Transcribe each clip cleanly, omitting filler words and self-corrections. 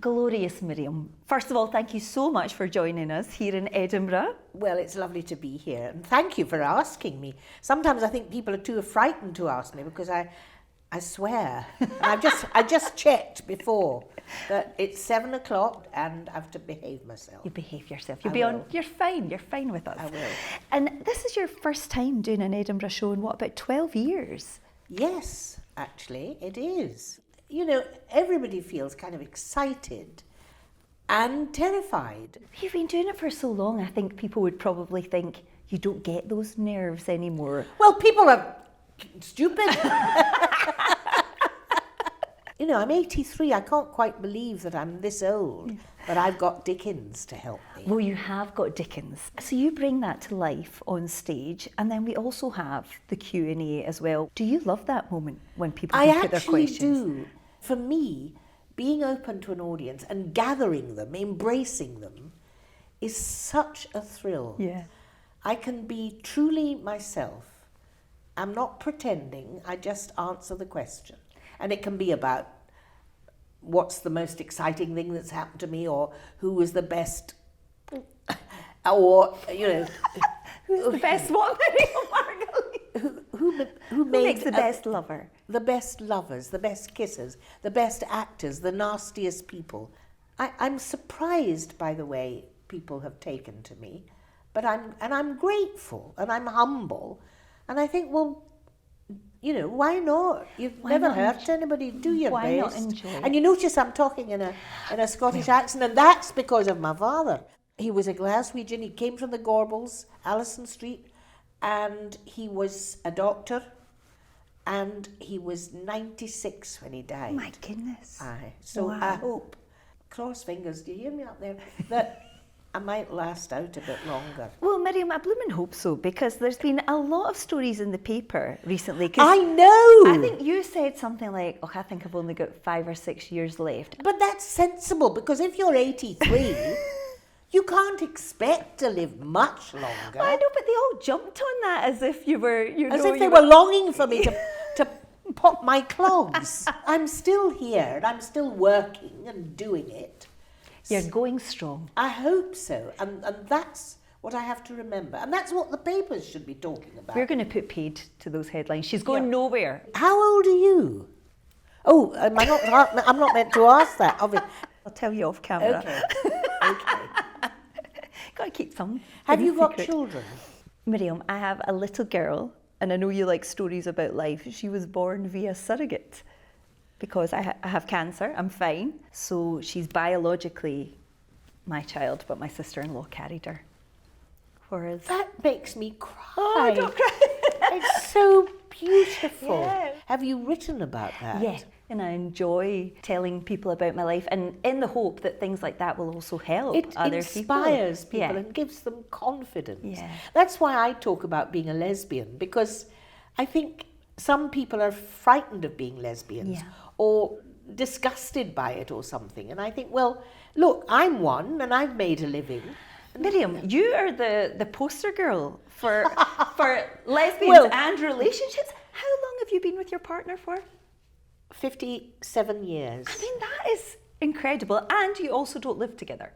Glorious, Miriam. First of all, thank you so much for joining us here in Edinburgh. Well, it's lovely to be here, and thank you for asking me. Sometimes I think people are too frightened to ask me because I swear. And I just checked before that it's 7 o'clock and I have to behave myself. You behave yourself. You're fine. You're fine with us. I will. And this is your first time doing an Edinburgh show in what, about 12 years? Yes, actually, it is. You know, everybody feels kind of excited and terrified. You've been doing it for so long, I think people would probably think you don't get those nerves anymore. Well, people are stupid. You know, I'm 83. I can't quite believe that I'm this old, but I've got Dickens to help me. Well, you have got Dickens. So you bring that to life on stage, and then we also have the Q&A as well. Do you love that moment when people can put their questions? I actually do. For me, being open to an audience and gathering them, embracing them, is such a thrill. Yeah. I can be truly myself. I'm not pretending, I just answer the question. And it can be about what's the most exciting thing that's happened to me, or who was the best, or, you know. Who's the best one? Who makes the best lover? The best lovers, the best kissers, the best actors, the nastiest people. I'm surprised by the way people have taken to me, but I'm grateful and I'm humble, and I think, well, you know, why not? You've never hurt anybody. Do your best. Why not enjoy it? And you notice I'm talking in a Scottish accent, and that's because of my father. He was a Glaswegian. He came from the Gorbals, Allison Street, and he was a doctor, and he was 96 when he died. My goodness. Aye. So wow. I hope, cross fingers, do you hear me up there, that I might last out a bit longer. Well, Miriam, I blooming hope so, because there's been a lot of stories in the paper recently. I know! I think you said something like, oh, I think I've only got 5 or 6 years left. But that's sensible, because if you're 83, you can't expect to live much longer. I know, but they all jumped on that as if you were, as if they were longing for me to pop my clogs. I'm still here, and I'm still working and doing it. You're going strong. I hope so, and that's what I have to remember, and that's what the papers should be talking about. We're going to put paid to those headlines. She's going nowhere. How old are you? Oh, I'm not meant to ask that. Obviously. I'll tell you off camera. Okay. Got to keep some. Have you got secret. children? Miriam, I have a little girl, and I know you like stories about life. She was born via surrogate. Because I have cancer, I'm fine. So she's biologically my child, but my sister-in-law carried her for us. That makes me cry. Oh, don't cry. It's so beautiful. Yeah. Have you written about that? Yeah, and I enjoy telling people about my life, and in the hope that things like that will also help other people. It inspires people and gives them confidence. Yeah. That's why I talk about being a lesbian, because I think some people are frightened of being lesbians or disgusted by it or something. And I think, well, look, I'm one and I've made a living. Miriam, you are the poster girl for lesbians and relationships. How long have you been with your partner for? 57 years. I mean, that is incredible. And you also don't live together.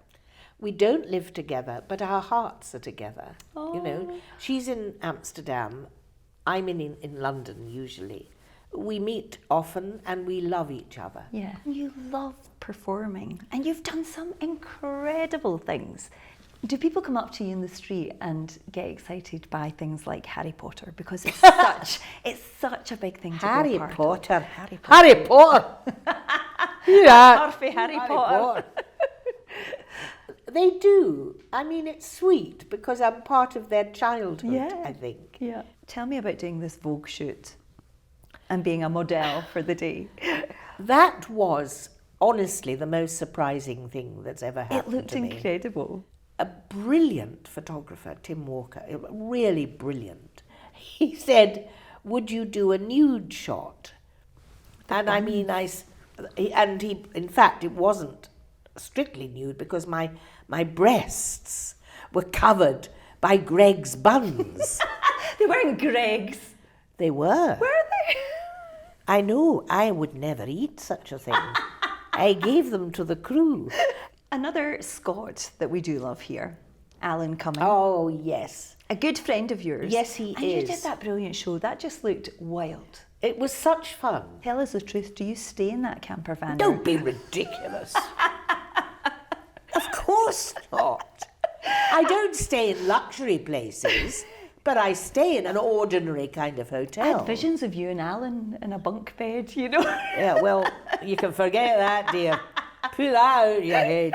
We don't live together, but our hearts are together. Oh. You know, she's in Amsterdam. I'm in London usually. We meet often and we love each other. Yeah. You love performing and you've done some incredible things. Do people come up to you in the street and get excited by things like Harry Potter? Because it's such a big thing to Harry be a part Potter. of. Harry Potter. Harry Potter. Yeah. Murphy, Harry Potter. They do. I mean, it's sweet because I'm part of their childhood, I think. Yeah. Tell me about doing this Vogue shoot and being a model for the day. That was honestly the most surprising thing that's ever happened to me. It looked incredible. A brilliant photographer, Tim Walker, really brilliant. He said, would you do a nude shot? And I mean, in fact, it wasn't strictly nude because my breasts were covered by Greg's buns. They weren't Greg's. They were. Were they? I know, I would never eat such a thing. I gave them to the crew. Another Scot that we do love here, Alan Cumming. Oh, yes. A good friend of yours. Yes, he and is. you did that brilliant show. That just looked wild. It was such fun. Tell us the truth. Do you stay in that camper van? Don't be ridiculous. Of course not. I don't stay in luxury places, but I stay in an ordinary kind of I hotel. had visions of you and Alan in a bunk bed, you know. Yeah, well, you can forget that, dear. Pull that out of your head.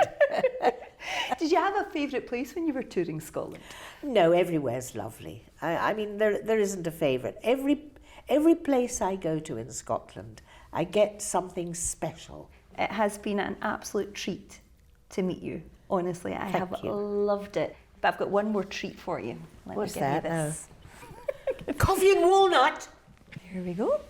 Did you have a favourite place when you were touring Scotland? No, everywhere's lovely. I mean, there isn't a favourite. Every place I go to in Scotland, I get something special. It has been an absolute treat to meet you. Honestly, I have you. loved it. But I've got one more treat for you. Let What's me give that you this. now? Coffee and walnut. Here we go. It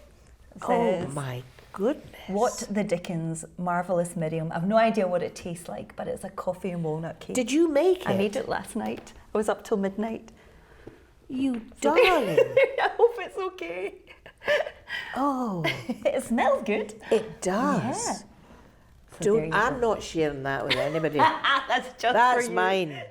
Oh says, my goodness. What the Dickens, Marvellous Miriam. I've no idea what it tastes like, but it's a coffee and walnut cake. Did you make it? I made it last night. I was up till midnight. You darling. I hope it's okay. Oh, It smells good. it does. Yeah. So there you I'm go. not sharing that with anybody. That's just That's for you. mine.